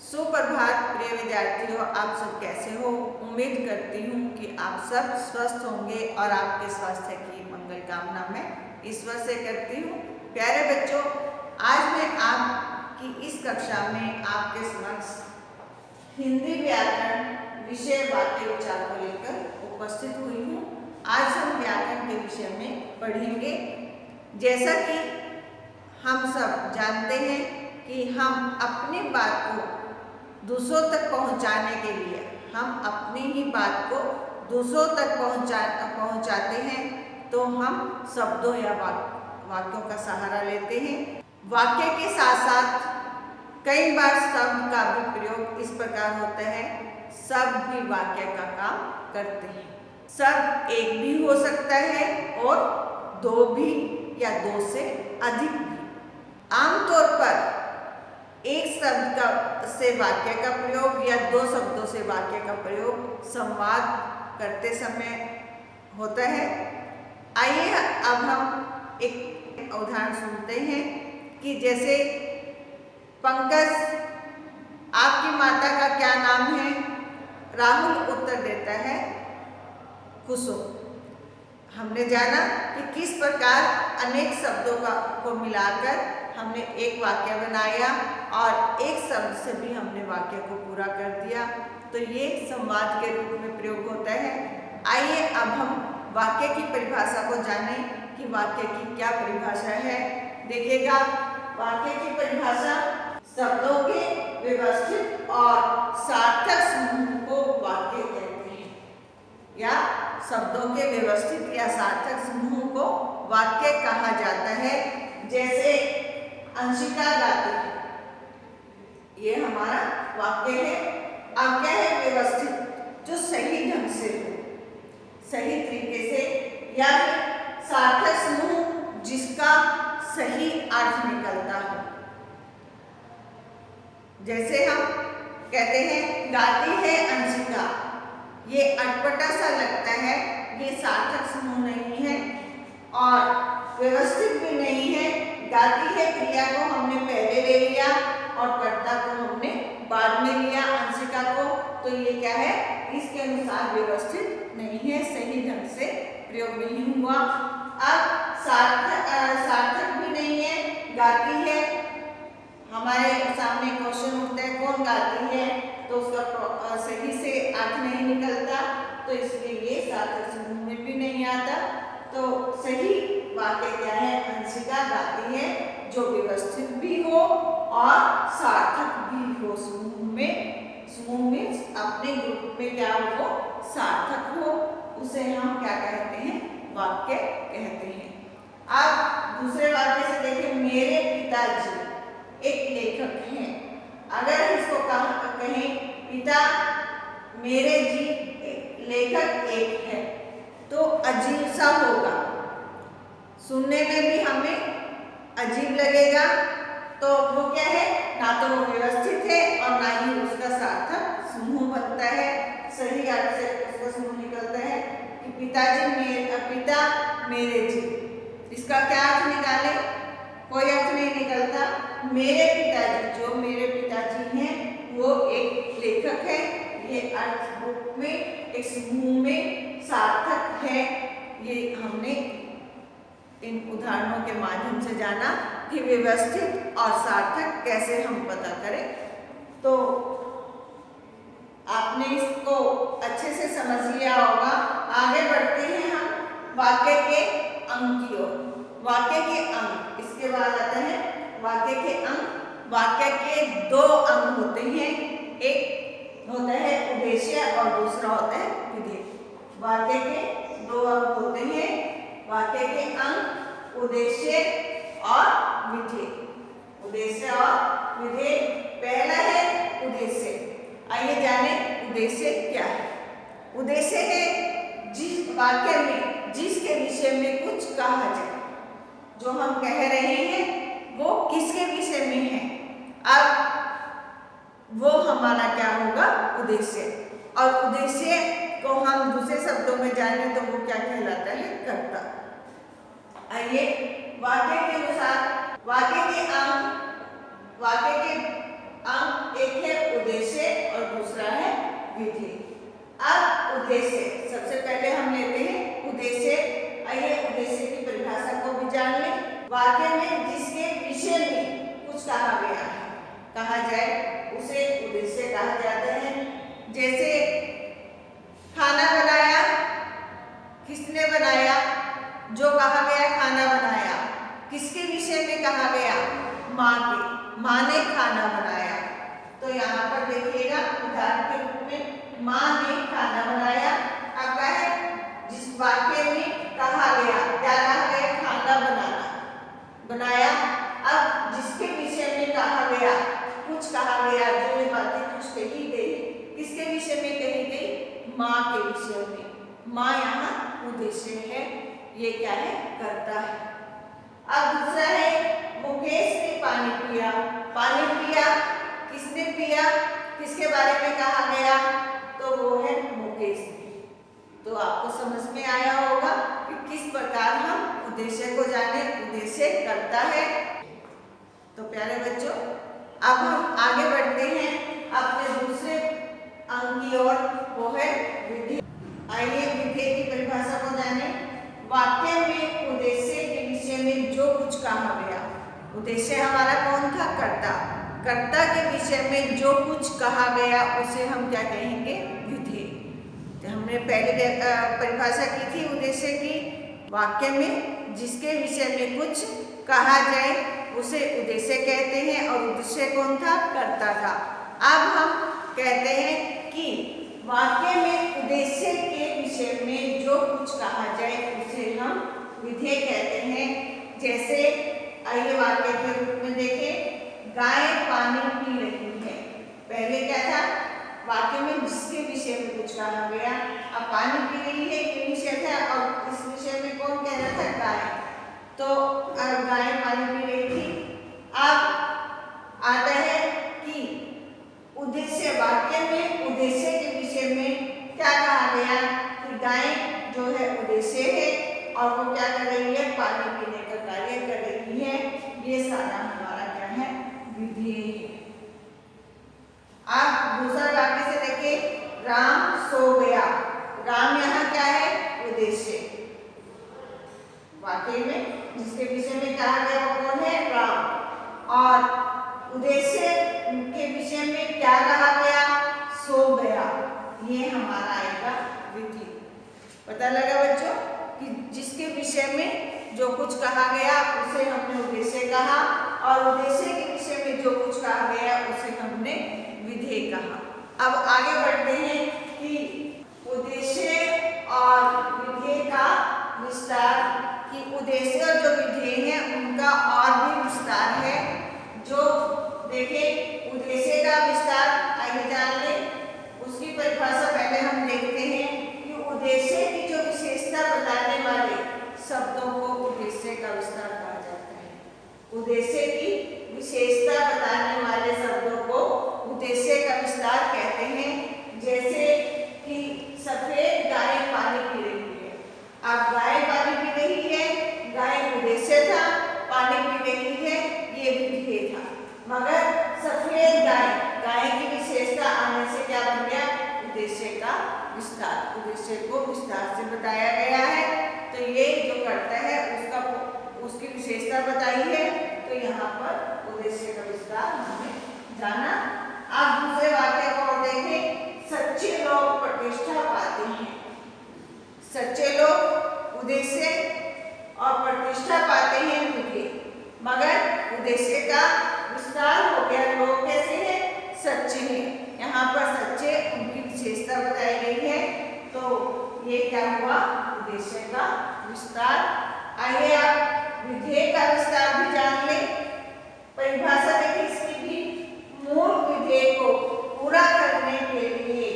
सुप्रभात प्रिय विद्यार्थियों, आप सब कैसे हो। उम्मीद करती हूँ कि आप सब स्वस्थ होंगे और आपके स्वास्थ्य की मंगल कामना मैं ईश्वर से करती हूँ। प्यारे बच्चों, आज मैं आपकी इस कक्षा में आपके समक्ष हिंदी व्याकरण विषय वाक्य विचार को लेकर उपस्थित हुई हूँ। आज हम व्याकरण के विषय में पढ़ेंगे। जैसा कि हम सब जानते हैं कि हम अपनी बात को दूसरों तक पहुंचाने के लिए हम अपनी ही बात को दूसरों तक पहुंचाते हैं तो हम शब्दों या वाक्यों का सहारा लेते हैं। वाक्य के साथ साथ कई बार शब्द का भी प्रयोग इस प्रकार होता है, सब भी वाक्य का काम करते हैं। शब्द एक भी हो सकता है और दो भी या दो से अधिक भी। आमतौर पर एक शब्द से वाक्य का प्रयोग या दो शब्दों से वाक्य का प्रयोग संवाद करते समय होता है। आइए अब हम एक उदाहरण सुनते हैं कि जैसे पंकज, आपकी माता का क्या नाम है? राहुल उत्तर देता है कुसुम। हमने जाना कि किस प्रकार अनेक शब्दों को मिलाकर हमने एक वाक्य बनाया और एक शब्द से भी हमने वाक्य को पूरा कर दिया, तो ये संवाद के रूप में प्रयोग होता है। आइए अब हम वाक्य की परिभाषा को जानें कि वाक्य की क्या परिभाषा है। देखिएगा, वाक्य की परिभाषा शब्दों के व्यवस्थित और सार्थक समूह को वाक्य कहते हैं, या शब्दों के व्यवस्थित या सार्थक समूह को वाक्य कहा जाता है। जैसे अंशिका गाती है, ये हमारा वाक्य है। अब क्या है? व्यवस्थित, जो सही ढंग से हो, सही तरीके से, या सार्थक समूह जिसका सही अर्थ निकलता हो। जैसे हम कहते हैं गाती है अंशिका, ये अटपटा सा लगता है, ये सार्थक समूह नहीं है और व्यवस्थित भी नहीं है। गाती है क्रिया को हमने पहले ले लिया और कर्ता को हमने बाद में लिया, अंशिका को, तो ये क्या है? इसके अनुसार व्यवस्थित नहीं है, सही ढंग से प्रयोग नहीं हुआ। अब सार्थक भी नहीं है। गाती है, हमारे सामने क्वेश्चन उठता है कौन गाती है, तो उसका सही से अर्थ नहीं निकलता, तो इसलिए ये सार्थक समूह में भी नहीं आता। तो सही वाक्य क्या है? अंशिका गाती है, जो व्यवस्थित भी हो और सार्थक भी हो। समूह में अपने ग्रुप में क्या हो? सार्थक हो, उसे हम क्या कहते हैं? वाक्य कहते हैं। अब दूसरे वाक्य से देखिए, मेरे पिताजी एक लेखक हैं। अगर इसको कहें पिता मेरे जी लेखक एक है, तो अजीब सा होगा, सुनने में भी हमें अजीब लगेगा। तो वो क्या है? ना तो वो व्यवस्थित है और ना ही उसका सार्थक समूह बनता है, सही अर्थ से उसका समूह निकलता है कि पिता मेरे जी। इसका क्या अर्थ निकाले? कोई अर्थ नहीं निकलता। मेरे पिताजी, जो मेरे पिताजी हैं, वो एक लेखक है, ये अर्थ रूप में एक समूह में सार्थक है। ये हमने इन उदाहरणों के माध्यम से जाना कि व्यवस्थित और सार्थक कैसे हम पता करें। तो आपने इसको अच्छे से समझ लिया होगा। आगे बढ़ते हैं हम वाक्य के अंग की ओर। वाक्य के अंग, इसके बाद आते हैं वाक्य के अंग। वाक्य के दो अंग होते हैं, एक होता है उद्देश्य और दूसरा होता है विधेय। वाक्य के दो अंग होते हैं, वाक्य के अंग उद्देश्य और विधेय। उद्देश्य और विधेय। पहला है उद्देश्य। आइए जाने उद्देश्य क्या है। उद्देश्य है जिस वाक्य में जिसके विषय में कुछ कहा जाए, जो हम कह रहे हैं वो किसके विषय में है, अब वो हमारा क्या होगा? उद्देश्य। और उद्देश्य को हम दूसरे शब्दों में जाने तो वो क्या कहलाता है? कर्ता। आइए वाक्य के अनुसार वाक्य के अंग एक है विधेय। अब उद्देश्य, सबसे पहले हम लेते हैं उद्देश्य। आइए उद्देश्य की परिभाषा को भी जान लें। वाक्य में जिसके विषय में कुछ कहा गया है, कहा जाए उसे उद्देश्य कहा जाता है। जैसे खाना बनाया, किसने बनाया? जो कहा गया खाना बनाया, किसके विषय में कहा गया? माँ के, माँ ने खाना बनाया। तो यहाँ पर देखिएगा उदाहरण के रूप में माँ ने खाना बनाया। अब है जिस वाक्य में कहा गया, क्या कहा गया? खाना बनाना, बनाया। अब जिसके विषय में कहा गया, कुछ कहा गया, जो ये बातें कुछ कही गई, किसके विषय में कही गई? माँ के विषय में। माँ यहाँ उद्देश्य है, ये क्या है? कर्ता है। अब दूसरा है मुकेश ने पानी पिया। पानी पिया, किसने पिया? किसके बारे में कहा गया? तो वो है मुकेश ने। तो आपको समझ में आया होगा कि किस प्रकार हम उद्देश्य को जाने। उद्देश्य करता है। तो प्यारे बच्चों, अब हम आगे बढ़ते हैं अपने दूसरे अंक की ओर, वो है विधेय। आइए विधेय की परिभाषा को जाने। वाक्य में उद्देश्य के विषय में जो कुछ कहा गया, उद्देश्य हमारा कौन था? कर्ता। कर्ता के विषय में जो कुछ कहा गया उसे हम क्या कहेंगे? विधेय। तो हमने पहले परिभाषा की थी उद्देश्य की। वाक्य में जिसके विषय में कुछ कहा जाए उसे उद्देश्य कहते हैं, और उद्देश्य कौन था? कर्ता था। अब हम कहते हैं कि वाक्य में उद्देश्य के विषय में जो कुछ कहा जाए उसे हम विधेय कहते हैं। जैसे आइए वाक्य के रूप में देखें, गाय पानी पी रही है। पहले क्या था? वाक्य में जिसके विषय में कुछ कहा गया। अब पानी पी रही है ये विषय था, और इस विषय में कौन कह रहा था? गाय। तो गाय पानी पी रही थी। अब आता है कि उद्देश्य, वाक्य में उद्देश्य के विषय में क्या कहा गया? कि गाय जो है उद्देश्य है, और वो क्या कर रही है? पानी पीने का कार्य कर रही है। ये सारा हमारा क्या है? विधेय है। आप दूसरा वाक्य से देखिए, राम सो गया। राम यहाँ क्या है? उद्देश्य। वाक्य में जिसके विषय में कहा गया वो कौन है? राम। और उद्देश्य के विषय में क्या कहा गया? सो गया। ये हमारा आएगा विधि। पता लगा बच्चों कि जिसके विषय में जो कुछ कहा गया उसे हमने उद्देश्य कहा, और उद्देश्य के विषय में जो कुछ कहा गया उसे हमने विधेय कहा। अब आगे बढ़ते हैं कि उद्देश्य और विधेय का विस्तार, कि उद्देश्य और जो विधेय है उनका और भी विस्तार है। जो देखें उद्देश्य का विस्तार आइए जान लें। उसकी परिभाषा पहले हम देखते हैं कि उद्देश्य की जो विशेषता बताने वाले शब्दों को उद्देश्य का विस्तार कहा जाता है। उद्देश्य की विशेषता बताने वाले शब्दों को उद्देश्य का विस्तार कहते हैं। जैसे कि सफेद गाय पानी पी रही है। अब गाय पानी पी रही है, गाय उद्देश्य था, पानी पी रही है ये विधेय था। मगर सफेद गाय, गाय की विशेषता आने से क्या बन गया? उद्देश्य का विस्तार। उद्देश्य को विस्तार से बताया गया है। तो ये जो करता है उसकी विशेषता बताई है। तो यहाँ पर उद्देश्य का विस्तार हमने जाना। आप दूसरे वाक्य को और देखें, सच्चे लोग प्रतिष्ठा पाते हैं। सच्चे लोग उद्देश्य और प्रतिष्ठा पाते हैं विधेय। मगर उद्देश्य का विस्तार हो गया। लोग कैसे हैं? सच्चे हैं। यहाँ पर सच्चे उनकी विशेषता बताई गई है। तो ये क्या हुआ? उद्देश्य का विस्तार। आइए आप विधेय का विस्तार भी जान लें। परिभाषा देखिए इसकी भी, मूल विधेय को पूरा करने के लिए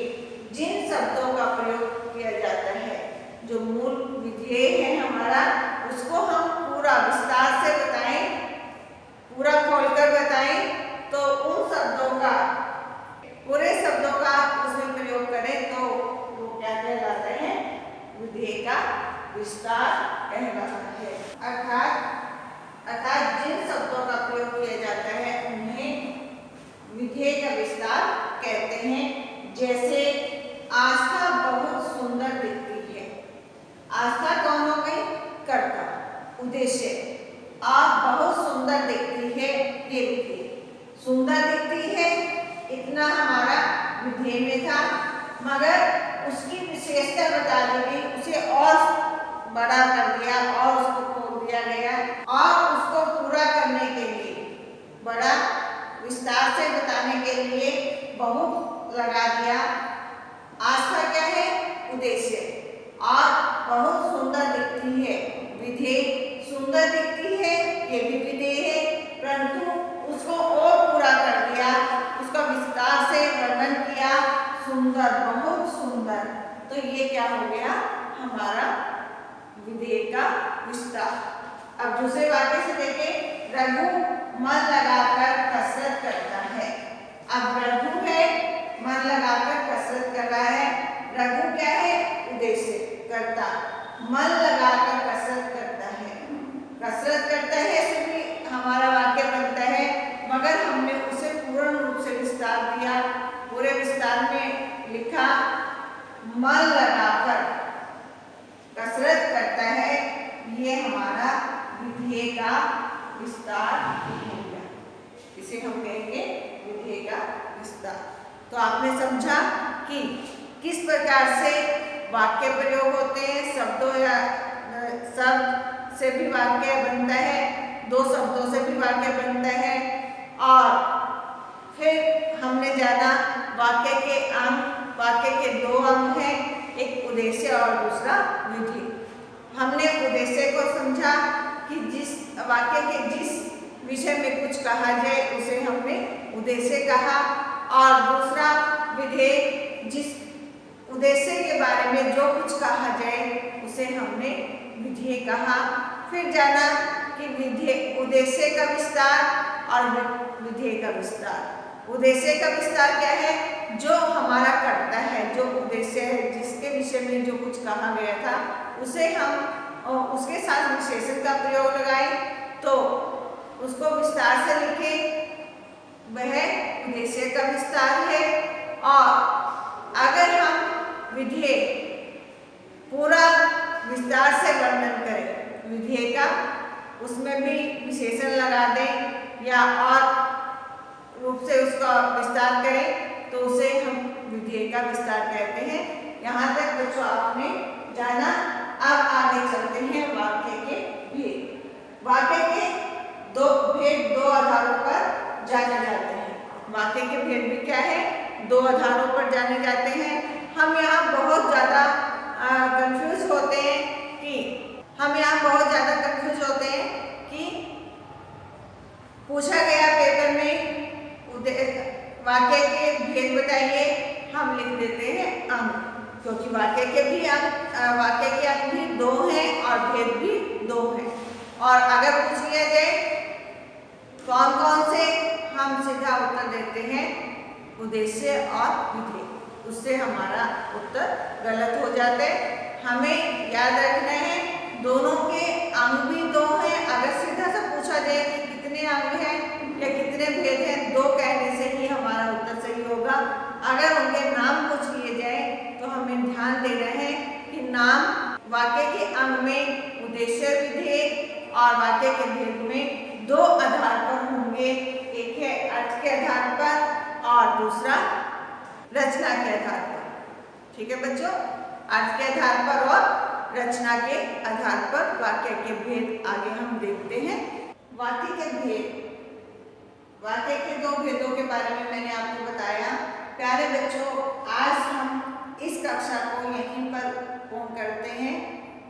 जिन शब्दों का प्रयोग किया जाता है, जो मूल विधेय है हमारा, उसको हम पूरा विस्तार से बताएं, पूरा खोलकर बताएं, तो उन शब्दों का, पूरे शब्दों का उसमें प्रयोग करें तो वो क्या कहलाता है? विधेय का विस्तार कहलाता है। अर्थात जिन शब्दों का प्रयोग किया जाता है उन्हें विधेय का विस्तार कहते हैं। जैसे सुंदर दिखती है, इतना हमारा विधेय में था, मगर उसकी विशेषता बता दी गई, उसे और बड़ा कर दिया और उसको खोल दिया गया और उसको पूरा करने के लिए, बड़ा विस्तार से बताने के लिए बहुत लगा दिया। आस्था क्या है? उद्देश्य। और बहुत सुंदर दिखती है, विधेय सुंदर दिखती है, ये भी विधेय है, परंतु उसको और पूरा कर दिया, उसका विस्तार से वर्णन किया, सुंदर, बहुत सुंदर। तो ये क्या हो गया? हमारा विधेय का विस्तार। अब दूसरे वाक्य से देखें, रघु मन लगाकर कसरत करता है। अब रघु है, मन लगाकर कसरत कर रहा है। रघु क्या है? उद्देश्य, करता, मन लगाकर कसरत करता है। कसरत करता है से भी हमारा वाक्य बनता है, मगर हमने उसे पूर्ण रूप से विस्तार दिया, पूरे विस्तार में लिखा, मन लगाकर कसरत करता है। ये हमारा विधेय का विस्तार हो गया, इसे हम कहेंगे विधेय का विस्तार। तो आपने समझा कि किस प्रकार से वाक्य प्रयोग होते हैं, शब्दों या शब्द से भी वाक्य बनता है, दो शब्दों से भी वाक्य बनता है, और फिर हमने जाना वाक्य के अंग, वाक्य के दो अंग हैं, एक उद्देश्य और दूसरा विधेय। हमने उद्देश्य को समझा कि जिस वाक्य के जिस विषय में कुछ कहा जाए उसे हमने उद्देश्य कहा, और दूसरा विधेय, जिस उद्देश्य के बारे में जो कुछ कहा जाए उसे हमने विधेय कहा। फिर जाना कि विधेय, उद्देश्य का विस्तार और विधेय का विस्तार। उद्देश्य का विस्तार क्या है? जो हमारा करता है, जो उद्देश्य है, जिसके विषय में जो कुछ कहा गया था उसे हम उसके साथ विशेषण का प्रयोग लगाए तो उसको विस्तार से लिखे, वह उद्देश्य का विस्तार है। और अगर हम विधेय पूरा विस्तार से वर्णन करें विधेय का, उसमें भी विशेषण लगा दें या और रूप से उसका विस्तार करें तो उसे हम विधेय का विस्तार कहते हैं। यहाँ तक बच्चों आपने जाना। अब आगे चलते हैं वाक्य के भेद। वाक्य के दो भेद दो आधारों पर जाने जाते हैं। वाक्य के भेद भी क्या है? दो आधारों पर जाने जाते हैं। हम यहाँ बहुत ज़्यादा कंफ्यूज होते हैं कि पूछा गया पेपर में वाक्य के भेद बताइए, हम लिख देते हैं अंग, क्योंकि वाक्य के अंग भी दो हैं और भेद भी दो हैं। और अगर पूछ लिया जाए कौन कौन से, हम सीधा उत्तर देते हैं उद्देश्य और विधेय, उससे हमारा उत्तर गलत हो जाते। हमें याद रखना है दोनों के अंग भी दो हैं। अगर सीधा सा पूछा जाए कि कितने अंग हैं या कितने भेद हैं, दो कहने से ही हमारा उत्तर सही होगा। अगर उनके नाम पूछ लिए जाए तो हमें ध्यान देना है कि नाम वाक्य के अंग में उद्देश्य, विधेय और वाक्य के भेद में दो आधार पर होंगे। एक है अर्थ के आधार पर और दूसरा रचना के आधार पर। ठीक है बच्चों, अर्थ के आधार पर और रचना के आधार पर वाक्य के भेद आगे हम देखते हैं। वाक्य के भेद, वाक्य के दो भेदों के बारे में मैंने आपको बताया। प्यारे बच्चों, आज हम इस कक्षा को यहीं पर पूर्ण करते हैं।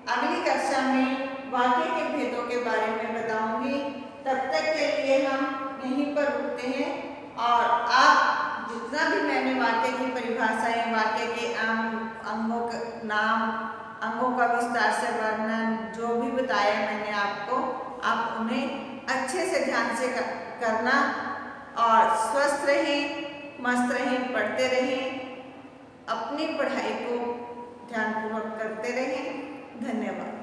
अगली कक्षा में वाक्य के भेदों के बारे में बताऊंगी। तब तक के लिए हम यहीं पर रुकते हैं और आप जितना भी मैंने वाक्य की परिभाषाएं, वाक्य के अंगों का नाम, अंगों का विस्तार से वर्णन, जो भी बताया मैंने आपको, आप उन्हें अच्छे से ध्यान से करना और स्वस्थ रहें, मस्त रहें, पढ़ते रहें, अपनी पढ़ाई को ध्यानपूर्वक करते रहें। धन्यवाद।